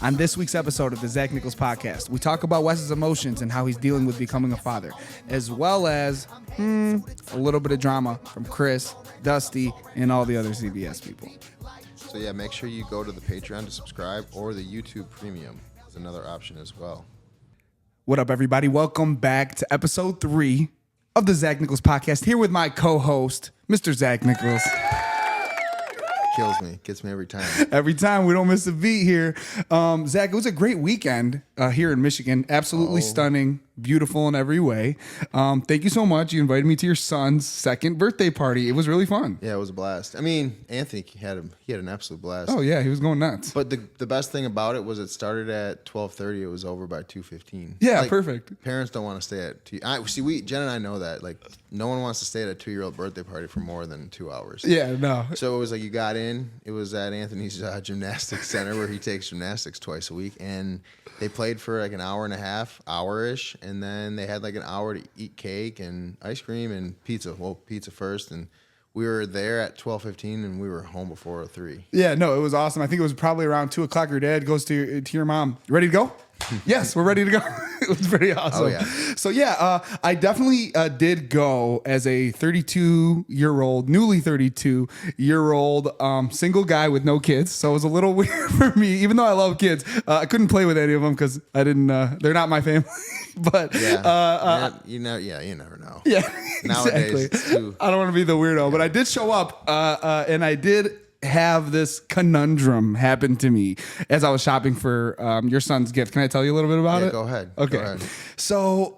On this week's episode of the Zach Nichols podcast, we talk about Wes's emotions and how he's dealing with becoming a father, as well as a little bit of drama from Chris, Dusty, and all the other CBS people. So yeah, make sure you go to the Patreon to subscribe, or the YouTube Premium is another option as well. What up, everybody? Welcome back to episode 3 of the Zach Nichols podcast, here with my co-host, Mr. Zach Nichols. Kills me. Gets me every time. Every time. We don't miss a beat here. Zach, it was a great weekend here in Michigan. Absolutely stunning. Beautiful in every way. Thank you so much. You invited me to your son's second birthday party. It was really fun. Yeah, it was a blast. I mean, Anthony had an absolute blast. Oh, yeah. He was going nuts. But the best thing about it was it started at 12:30. It was over by 2:15. Yeah, perfect. Parents don't want to stay at 2. Jen and I know that. Like, no one wants to stay at a 2-year-old birthday party for more than 2 hours. Yeah, no. So it was like you got in. It was at Anthony's gymnastics center where he takes gymnastics twice a week. And they played for like an hour and a half, hour-ish. And then they had like an hour to eat cake and ice cream and pizza. Well, pizza first. And we were there at 12:15 and we were home before 3. Yeah, no, it was awesome. I think it was probably around 2 o'clock. Your dad goes to your mom. You ready to go? Yes, we're ready to go. It was pretty awesome. Oh, yeah. So, yeah, I definitely did go as a 32-year-old, newly 32-year-old single guy with no kids. So it was a little weird for me, even though I love kids. I couldn't play with any of them because I didn't. They're not my family. But yeah, you never know. Yeah, Nowadays, exactly. I don't want to be the weirdo, but I did show up, and I did have this conundrum happen to me as I was shopping for your son's gift. Can I tell you a little bit about it? Go ahead. Okay. Go ahead. So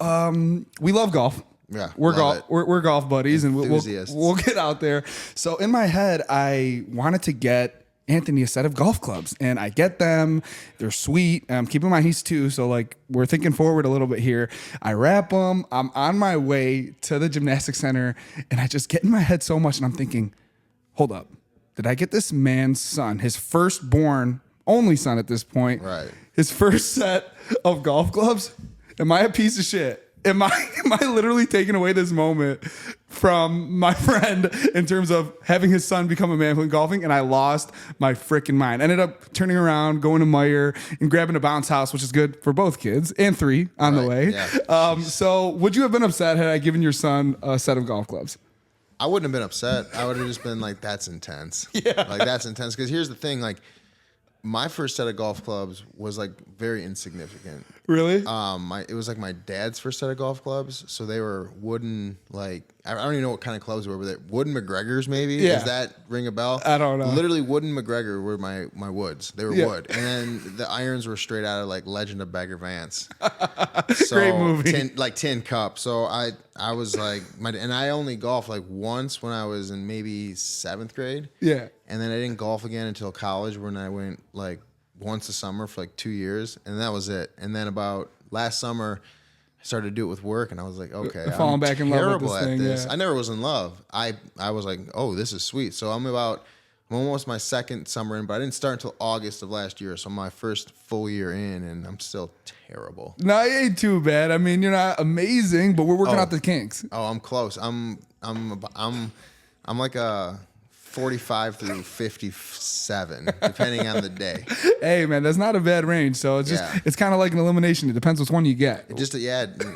we love golf. Yeah, we're golf buddies, and we'll get out there. So in my head, I wanted to get Anthony a set of golf clubs, and I get them. They're sweet. Keep in mind he's 2, so like we're thinking forward a little bit here. I wrap them. I'm on my way to the gymnastics center, and I just get in my head so much, and I'm thinking, hold up. Did I get this man's son, his firstborn, only son at this point, right, his first set of golf clubs? Am I a piece of shit? Am I literally taking away this moment from my friend in terms of having his son become a man playing golfing? And I lost my freaking mind. Ended up turning around, going to Meijer, and grabbing a bounce house, which is good for both kids, and 3 on the way. Yeah. So would you have been upset had I given your son a set of golf clubs? I wouldn't have been upset. I would have just been like, that's intense. Yeah. Like, that's intense. Because here's the thing, like, my first set of golf clubs was like very insignificant. Really? It was like my dad's first set of golf clubs. So they were wooden, like, I don't even know what kind of clubs they were, but they wooden McGregors maybe. Yeah. Does that ring a bell? I don't know. Literally wooden McGregor were my woods. They were Yeah. wood. And then the irons were straight out of like Legend of Bagger Vance. So, Great movie. Tin Cup. So I was like, and I only golfed like once when I was in maybe 7th grade. Yeah. And then I didn't golf again until college, when I went like once a summer for like 2 years, and that was it. And then about last summer, I started to do it with work, and I was like, okay, Falling back in love with this at thing, this. yeah. I never was in love. I was like, oh, this is sweet. So I'm almost my second summer in, but I didn't start until August of last year. So I'm my first full year in, and I'm still terrible. No, it ain't too bad. I mean, you're not amazing, but we're working out the kinks. Oh, I'm close. I'm like a 45 through 57, depending on the day. Hey, man, that's not a bad range. So it's just, it's kind of like an elimination. It depends which one you get.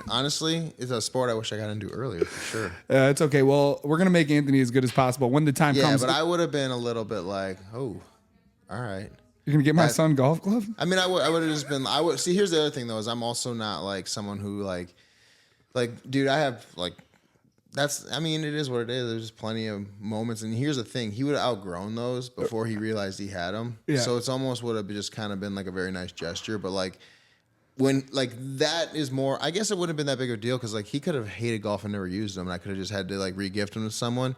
Honestly, it's a sport I wish I got into earlier, for sure. It's okay. Well, we're going to make Anthony as good as possible when the time comes. Yeah, but I would have been a little bit like, oh, all right. You're going to get my son golf club? I mean, I would have just been, see, here's the other thing, though, is I'm also not like someone who like, dude, I have like, it is what it is. There's just plenty of moments. And here's the thing. He would have outgrown those before he realized he had them. Yeah. So it's almost would have just kind of been like a very nice gesture. But like, when like that is more, I guess it wouldn't have been that big of a deal, because like he could have hated golf and never used them, and I could have just had to like re-gift them to someone.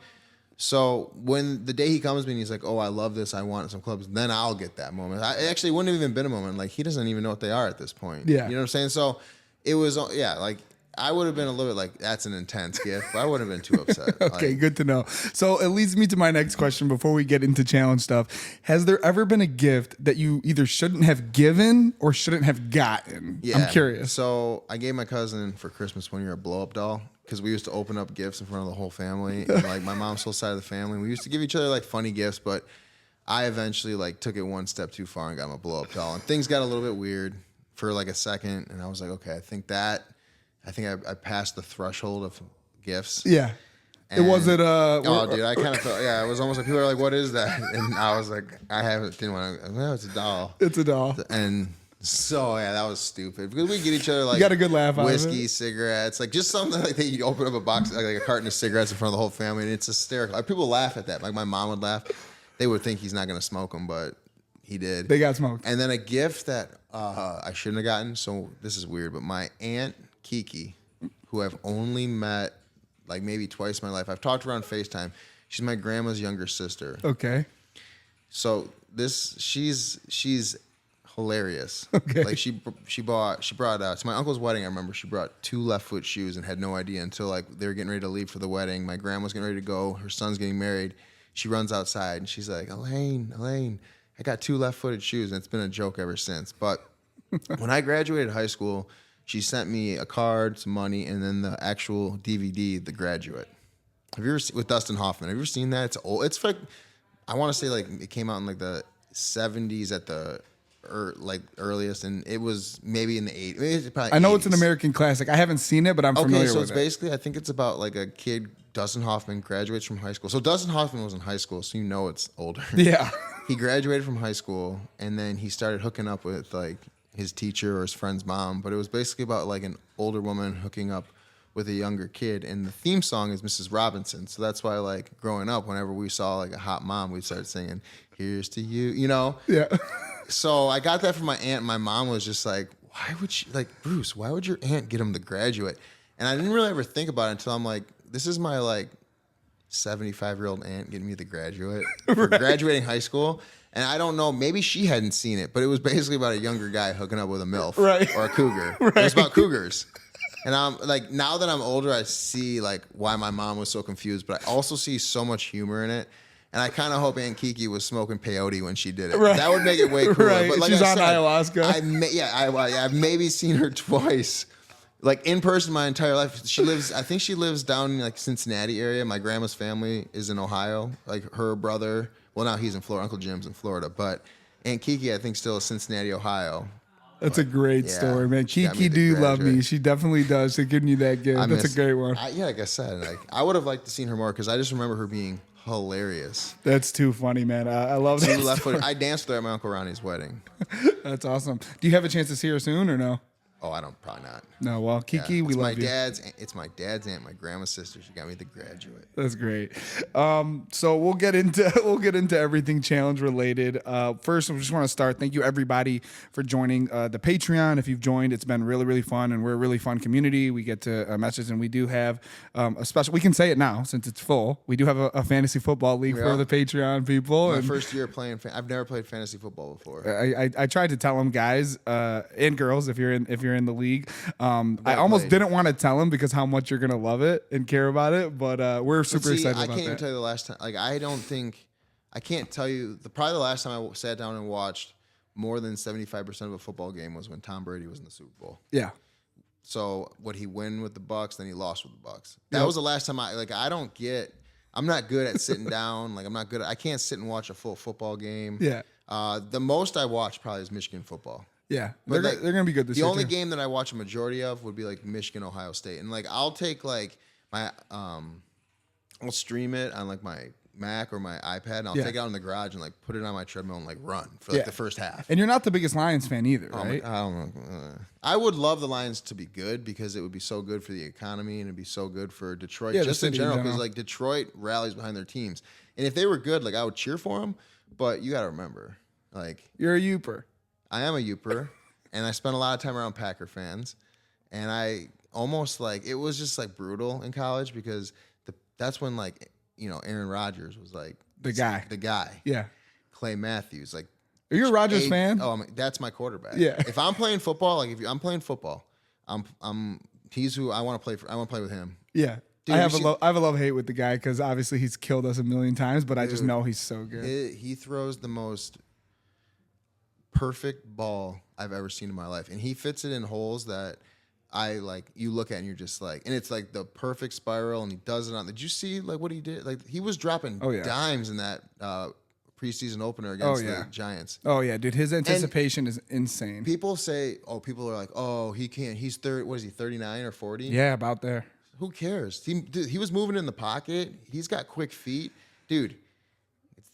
So when the day he comes to me and he's like, oh, I love this, I want some clubs, then I'll get that moment. It wouldn't have even been a moment. Like, he doesn't even know what they are at this point. Yeah. You know what I'm saying? So it was, like, I would have been a little bit like, that's an intense gift, but I wouldn't have been too upset. Okay, good to know. So it leads me to my next question before we get into challenge stuff. Has there ever been a gift that you either shouldn't have given or shouldn't have gotten? Yeah. I'm curious. So I gave my cousin for Christmas one year a blow-up doll, because we used to open up gifts in front of the whole family. And like, my mom's whole side of the family, we used to give each other like funny gifts, but I eventually like took it one step too far and got my blow up doll, and things got a little bit weird for like a second, and I was like, okay, I think I passed the threshold of gifts. Yeah. And, it wasn't oh, dude, I kind of felt, yeah, it was almost like people were like, what is that? And I was like, didn't want to, no, it's a doll. It's a doll. And so, yeah, that was stupid. Because we get each other like, you got a good laugh out whiskey, of it. cigarettes, like just something like that. You open up a box, like a carton of cigarettes in front of the whole family, and it's hysterical. Like, people laugh at that. Like, my mom would laugh. They would think he's not going to smoke them, but he did. They got smoked. And then a gift that I shouldn't have gotten, so this is weird, but my Aunt Kiki, who I've only met like maybe twice in my life. I've talked to her on FaceTime. She's my grandma's younger sister. Okay. So she's hilarious. Okay. Like she brought to my uncle's wedding. I remember she brought 2 left foot shoes and had no idea until like they were getting ready to leave for the wedding. My grandma's getting ready to go. Her son's getting married. She runs outside and she's like, Elaine, I got 2 left footed shoes, and it's been a joke ever since. But when I graduated high school, she sent me a card, some money, and then the actual DVD, The Graduate. Have you ever with Dustin Hoffman? Have you ever seen that? It's old. It's like, I want to say like it came out in like the 70s at the earliest, and it was maybe in the 80s. It's probably I know 80s. It's an American classic. I haven't seen it, but I'm familiar with it. Okay, so it's basically, I think it's about like a kid, Dustin Hoffman, graduates from high school. So Dustin Hoffman was in high school, so you know it's older. Yeah. He graduated from high school, and then he started hooking up with like his teacher or his friend's mom, but it was basically about like an older woman hooking up with a younger kid, and the theme song is Mrs. Robinson. So that's why, like, growing up, whenever we saw like a hot mom, we'd start singing "Here's to You," you know. Yeah. So I got that from my aunt. My mom was just like, "Why would she, like, Bruce? Why would your aunt get him The Graduate?" And I didn't really ever think about it until I'm like, this is my like 75-year-old aunt getting me The Graduate for graduating high school. And I don't know, maybe she hadn't seen it, but it was basically about a younger guy hooking up with a MILF or a cougar. Right. It was about cougars. And I'm like, now that I'm older, I see like why my mom was so confused, but I also see so much humor in it. And I kind of hope Aunt Kiki was smoking peyote when she did it. Right. That would make it way cooler. Right. But like she's I on said, ayahuasca. I've maybe seen her twice, like in person my entire life. I think she lives down in like Cincinnati area. My grandma's family is in Ohio. Like her brother, well now he's in Florida. Uncle Jim's in Florida, but Aunt Kiki I think still is Cincinnati, Ohio. That's a great story, man. Kiki do love me. She definitely does. She's giving you that gift. That's a great one. Like I said, like I would have liked to seen her more because I just remember her being hilarious. That's too funny, man. I love that. I danced with her at my Uncle Ronnie's wedding. That's awesome. Do you have a chance to see her soon or no? Oh, I don't. Probably not. No, well, Kiki, we love you. It's my dad's aunt, my grandma's sister. She got me The Graduate. That's great. So we'll get into everything challenge related. First, I just want to start. Thank you everybody for joining the Patreon. If you've joined, it's been really, really fun, and we're a really fun community. We get to message, and we do have a special. We can say it now since it's full. We do have a fantasy football league for the Patreon people. My first year playing. I've never played fantasy football before. I tried to tell them guys and girls if you're in the league. I almost didn't want to tell them because how much you're gonna love it and care about it, but we're super excited about that. I can't even tell you the last time. Like I can't tell you. Probably the last time I sat down and watched more than 75% of a football game was when Tom Brady was in the Super Bowl. Yeah. So would he win with the Bucs? Then he lost with the Bucs. That was the last time I'm not good at sitting down. Like I can't sit and watch a full football game. Yeah. The most I watch probably is Michigan football. Yeah, they're going to be good this year. The only game that I watch a majority of would be like Michigan, Ohio State. And like I'll take like my I'll stream it on like my Mac or my iPad and I'll take it out in the garage and like put it on my treadmill and like run for like the first half. And you're not the biggest Lions fan either, right? I don't know. I would love the Lions to be good because it would be so good for the economy and it'd be so good for Detroit just in general because like Detroit rallies behind their teams. And if they were good, like I would cheer for them, but you got to remember, like you're a Youper. I am a Youper, and I spent a lot of time around Packer fans, and I almost like it was just like brutal in college because that's when like Aaron Rodgers was like the guy. Yeah. Clay Matthews, like. Are you a Rodgers fan? Oh, that's my quarterback. Yeah. If I'm playing football, like I'm playing football, he's who I want to play for. I want to play with him. Yeah. Dude, I have a love-hate with the guy because obviously he's killed us a million times, but I just know he's so good. He throws the most perfect ball I've ever seen in my life, and he fits it in holes that I like. You look at and you're just like, and it's like the perfect spiral, and he does it on. Did you see like what he did? Like he was dropping dimes in that preseason opener against the Giants. Oh yeah, dude, his anticipation is insane. People are like, oh, he can't. He's 30. What is he? 39 or 40? Yeah, about there. Who cares? He was moving in the pocket. He's got quick feet, dude.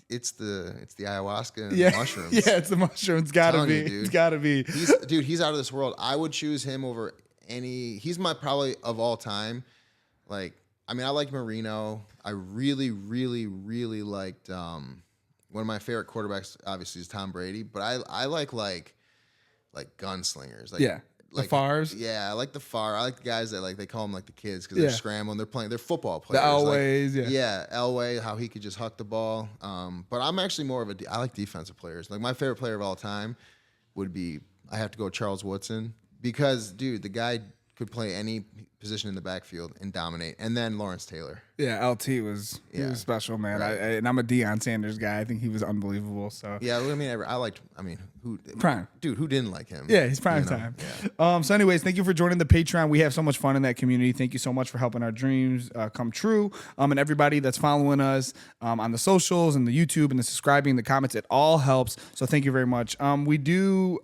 It's the ayahuasca and the mushrooms. Yeah, it's the mushrooms. Gotta be. It's gotta be. He's out of this world. I would choose him over any. He's my probably of all time. Like, I mean, I like Marino. I really, really, really liked one of my favorite quarterbacks. Obviously, is Tom Brady. But I like gunslingers. Like, yeah. The Favres? Yeah, I like the Favre. I like the guys that they call them like the kids because they're scrambling. They're football players. The Elways, Yeah, Elway, how he could just huck the ball. But I'm actually more of I like defensive players. Like my favorite player of all time would be, I have to go Charles Woodson because, dude, the guy could play any position in the backfield and dominate. And then Lawrence Taylor. Yeah, LT was special, man. Right. And I'm a Deion Sanders guy. I think he was unbelievable. So yeah, who prime dude? Who didn't like him? Yeah, he's prime time. Yeah. So, anyways, thank you for joining the Patreon. We have so much fun in that community. Thank you so much for helping our dreams come true. And everybody that's following us on the socials and the YouTube and the subscribing, the comments, it all helps. So thank you very much. We do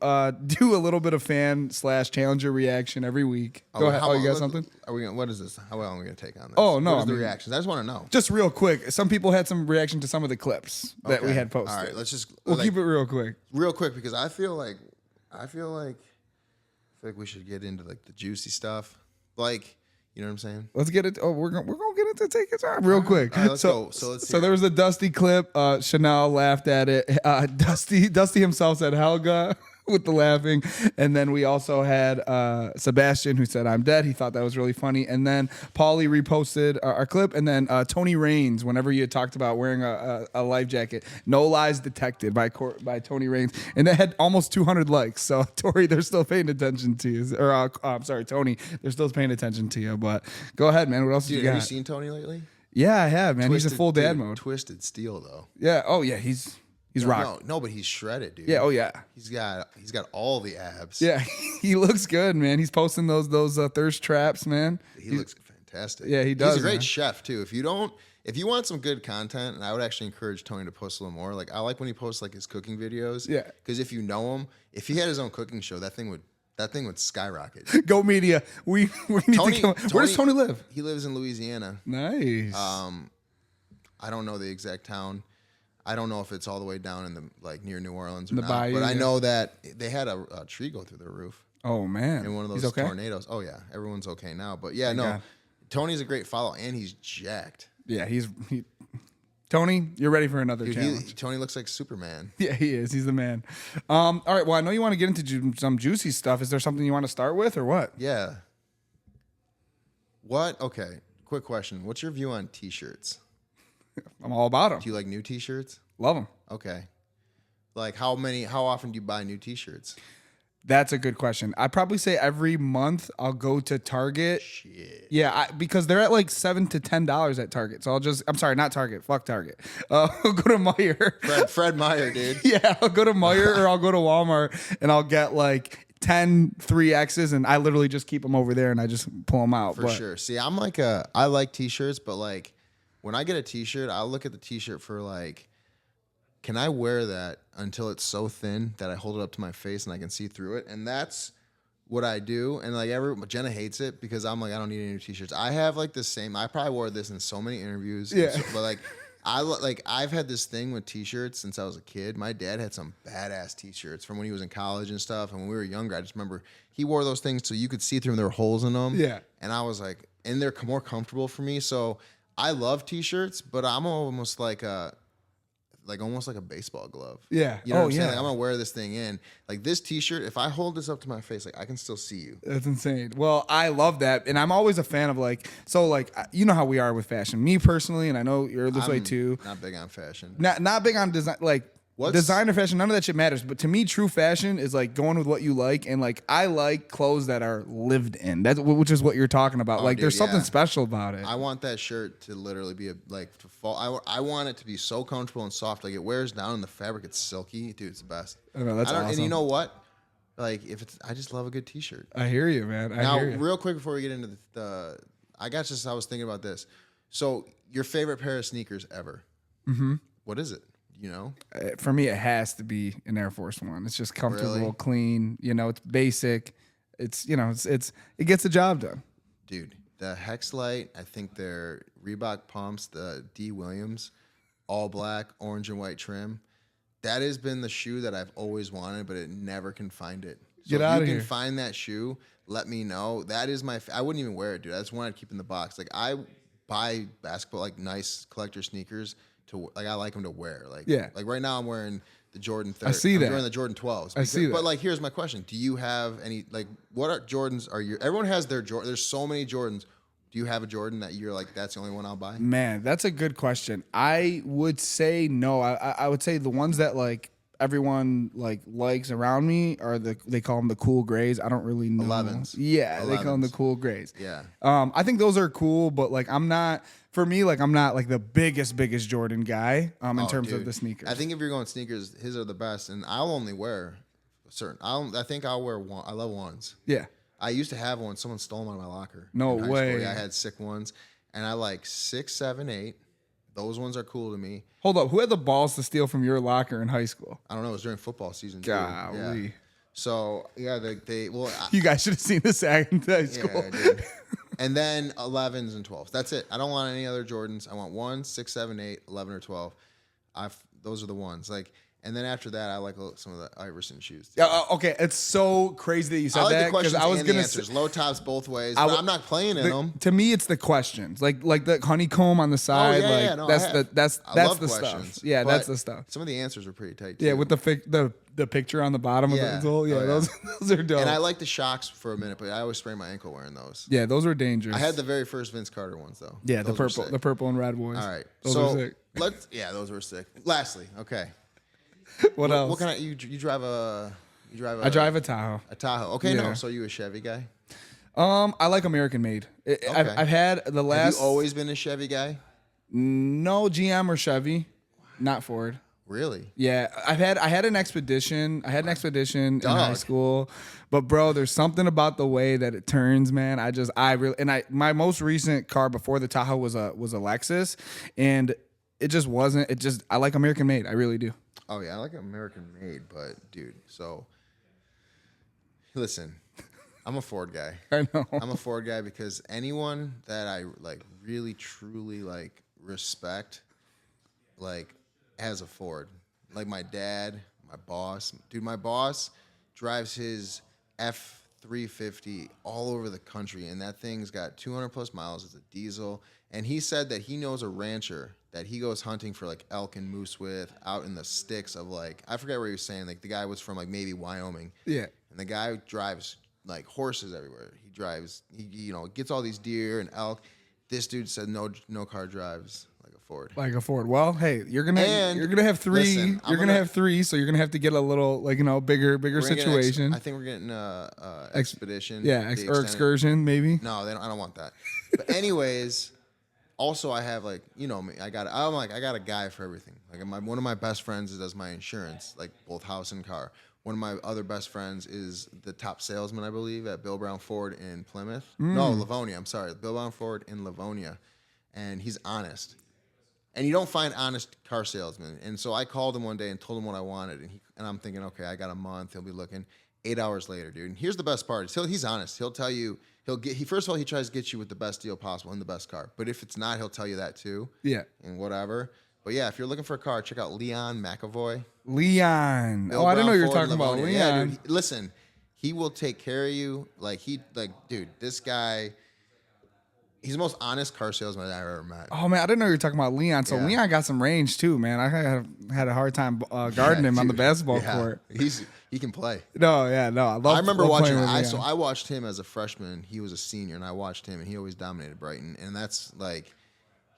do a little bit of fan/challenger reaction every week. Go ahead. You got something? What is this? How long are we gonna take on this? Oh no, what is the reactions? I just want to know. Just real quick. Some people had some reaction to some of the clips that we had posted. All right, let's just we'll keep it real quick. Real quick because I feel like we should get into like the juicy stuff. Like, you know what I'm saying? Let's get it. Oh, we're gonna get into take your time real quick. All right, let's go. So there was a Dusty clip. Chanel laughed at it. Dusty himself said Helga with the laughing, and then we also had Sebastian who said I'm dead. He thought that was really funny, and then Paulie reposted our clip, and then Tony Raines, whenever you had talked about wearing a life jacket, no lies detected by Tony Raines, and that had almost 200 likes. So Tori, they're still paying attention to you, or I'm sorry, Tony, they're still paying attention to you. But go ahead, man. What else Dude, you got? have you seen Tony lately? Yeah, I have, man. He's in full dad mode. Twisted steel though. Yeah. Oh yeah. He's rock. No, but he's shredded, dude. Yeah. Oh yeah. He's got all the abs. Yeah. He looks good, man. He's posting those thirst traps, man. He looks fantastic. Yeah, he does. He's a great chef too. If you want some good content, and I would actually encourage Tony to post a little more. Like I like when he posts like his cooking videos. Yeah. Because if you know him, if he had his own cooking show, that thing would skyrocket. Go Media. We need to come. Where does Tony live? He lives in Louisiana. Nice. I don't know the exact town. I don't know if it's all the way down in the near New Orleans or not. Bayou, but I know that they had a tree go through their roof. Oh man! In one of those tornadoes. Oh yeah, everyone's okay now. But yeah, no, Tony's a great follow, and he's jacked. Yeah, Tony, you're ready for another challenge. Tony looks like Superman. Yeah, he is. He's the man. All right. Well, I know you want to get into some juicy stuff. Is there something you want to start with, or what? Yeah. What? Okay. Quick question. What's your view on T-shirts? I'm all about them. Do you like new T-shirts? Love them. Okay. Like how often do you buy new T-shirts? That's a good question. I'd probably say every month I'll go to Target. Shit. Yeah, because they're at like $7 to $10 at Target. So I'm sorry, not Target. Fuck Target. I'll go to Meijer. Fred Meyer, dude. Yeah, I'll go to Meijer or I'll go to Walmart and I'll get like 10 3Xs and I literally just keep them over there and I just pull them out. For sure. See, I like T-shirts, but like when I get a T-shirt, I'll look at the T-shirt for like, can I wear that until it's so thin that I hold it up to my face and I can see through it? And that's what I do. And like Jenna hates it because I'm like, I don't need any new T-shirts. I have like the same. I probably wore this in so many interviews. Yeah. But I've had this thing with T-shirts since I was a kid. My dad had some badass T-shirts from when he was in college and stuff. And when we were younger, I just remember he wore those things so you could see through them. There were holes in them. Yeah. And I was like, and they're more comfortable for me. So I love T-shirts, but I'm almost like a baseball glove. Yeah. You know what I'm saying? Like, I'm gonna wear this thing in. Like this T-shirt, if I hold this up to my face, like I can still see you. That's insane. Well, I love that. And I'm always a fan of you know how we are with fashion. Me personally, and I know you're this way too. Not big on fashion. Not big on design. Designer fashion, none of that shit matters. But to me, true fashion is like going with what you like. And like I like clothes that are lived in. Which is what you're talking about. There's something special about it. I want that shirt to literally be to fall. I want it to be so comfortable and soft. Like it wears down and the fabric, it's silky. Dude, it's the best. I know, that's awesome. And you know what? Like I just love a good T-shirt. I hear you, man. Now, real quick before we get into I was thinking about this. So your favorite pair of sneakers ever? Mm-hmm. What is it? You know, For me, it has to be an Air Force One. It's just comfortable, Really? clean. You know, it's basic. It's it gets the job done. dude, the Hex Light. I think they're Reebok pumps. The D Williams, all black, orange and white trim. That has been the shoe that I've always wanted, but it never can find it. So Get if outta you here. can find that shoe, let me know. That is I wouldn't even wear it, dude. That's one I'd keep in the box. Like I buy basketball, like nice collector sneakers like I like them to wear. Like Yeah. Like right now I'm wearing the Jordan 30. I see that. I'm wearing the Jordan 12s. I see that. But like here's my question: do you have any like what are Jordans? Everyone has their Jordan? There's so many Jordans. Do you have a Jordan that you're like that's the only one I'll buy? Man, that's a good question. I would say no. I would say the ones that like everyone likes around me are they call them the cool grays. I don't really know. 11s. Yeah, they call them the 11s. cool grays. Yeah. I think those are cool, but like I'm not like the biggest Jordan guy in terms of Dude, the sneakers. I think if you're going sneakers, his are the best, and I'll only wear certain. I think I'll wear one. I love ones. Yeah. I used to have one. Someone stole them out of my locker. No in high school. way. Yeah, I had sick ones, and I like 6, 7, 8. Those ones are cool to me. Hold up, who had the balls to steal from your locker in high school? I don't know. It was during football season. Golly. Too. Yeah. So yeah, You guys should have seen this act in high school. Yeah, dude. And then 11s and 12s. That's it. I don't want any other Jordans. I want 1, 6, 7, 8, 11 or 12. Those are the ones. Like, and then after that, I like some of the Iverson shoes. Too. Yeah, okay, it's so crazy that you said I like that the questions I was and the gonna answers. Low tops both ways. But I'm not playing in them. To me, it's the questions, like the honeycomb on the side. No, that's I love the questions, stuff. Yeah, but that's the stuff. Some of the answers are pretty tight. Too. Yeah, with the picture on the bottom of the insole. Yeah, those are dope. And I like the shocks for a minute, but I always sprain my ankle wearing those. Yeah, those are dangerous. I had the very first Vince Carter ones though. Yeah, Those the purple and red boys. All right, those so are sick. those were sick. Lastly, okay. What else? What kind of you drive a? I drive a Tahoe. A Tahoe. Okay, Yeah. no. So you a Chevy guy? I like American made. I've had the last. Have you always been a Chevy guy? No GM or Chevy, not Ford. Really? Yeah, I had an Expedition. I had an Expedition in high school, but bro, there's something about the way that it turns, man. My most recent car before the Tahoe was a Lexus, and it just wasn't. I like American made. I really do. Oh yeah, I like American made, but dude, so listen, I'm a Ford guy. I know. I'm a Ford guy because anyone that I like really truly like respect like has a Ford. Like my dad, my boss. Dude, my boss drives his F350 all over the country, and that thing's got 200 plus miles. It's a diesel. And he said that he knows a rancher that he goes hunting for like elk and moose with out in the sticks of like, I forget where he was saying, like the guy was from like maybe Wyoming. Yeah. And the guy drives like horses everywhere. He gets all these deer and elk. This dude said no car drives like a Ford. Like a Ford. Well, hey, you're gonna have three. Listen, you're gonna have three, so you're gonna have to get a little bigger situation. I think we're getting Expedition. Yeah, or Excursion maybe. No, I don't want that. But anyways, also I have like me. I got a guy for everything. Like one of my best friends does my insurance, like both house and car. One of my other best friends is the top salesman, I believe, at Bill Brown Ford in Plymouth. No, Livonia. I'm sorry, Bill Brown Ford in Livonia, and he's honest. And you don't find honest car salesmen. And so I called him one day and told him what I wanted, and I'm thinking, okay, I got a month. He'll be looking. 8 hours later, dude. And here's the best part: he's honest. He'll tell you. First of all, he tries to get you with the best deal possible in the best car. But if it's not, he'll tell you that too. Yeah. And whatever. But yeah, if you're looking for a car, check out Leon McAvoy. Leon. Bill I didn't know you were Brown talking Ford about Livonia. Leon. Yeah, dude, listen, he will take care of you. Dude, this guy, he's the most honest car salesman I've ever met. Oh man, I didn't know you were talking about Leon. So Yeah. Leon got some range too, man. I had a hard time guarding him on the basketball court. He can play. No. I remember love watching. playing with Leon. I watched him as a freshman. He was a senior, and I watched him, and he always dominated Brighton. And that's like,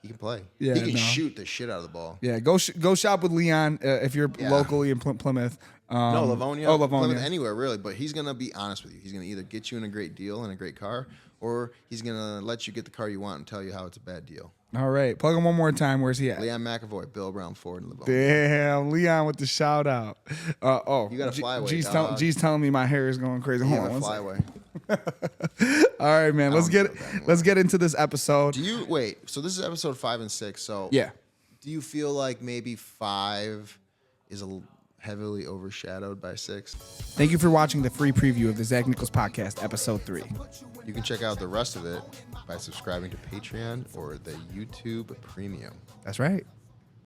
he can play. Yeah, he can no. shoot the shit out of the ball. Yeah, go shop with Leon if you're locally in Plymouth. No, Livonia. Oh, Livonia. Plymouth, anywhere really. But he's gonna be honest with you. He's gonna either get you in a great deal and a great car, or he's gonna let you get the car you want and tell you how it's a bad deal. All right, plug him one more time. Where's he at? Leon McAvoy, Bill Brown Ford in Livonia. Damn, Leon with the shout out. You got a flyway. G's telling me my hair is going crazy. Hold on, a one second. flyway. All right, man. Let's don't get feel bad. into this episode. Do you wait? So this is episode 5 and 6. So Yeah. Do you feel like maybe 5 is heavily overshadowed by 6? Thank you for watching the free preview of the Zach Nichols Podcast, Episode 3. You can check out the rest of it by subscribing to Patreon or the YouTube Premium. That's right.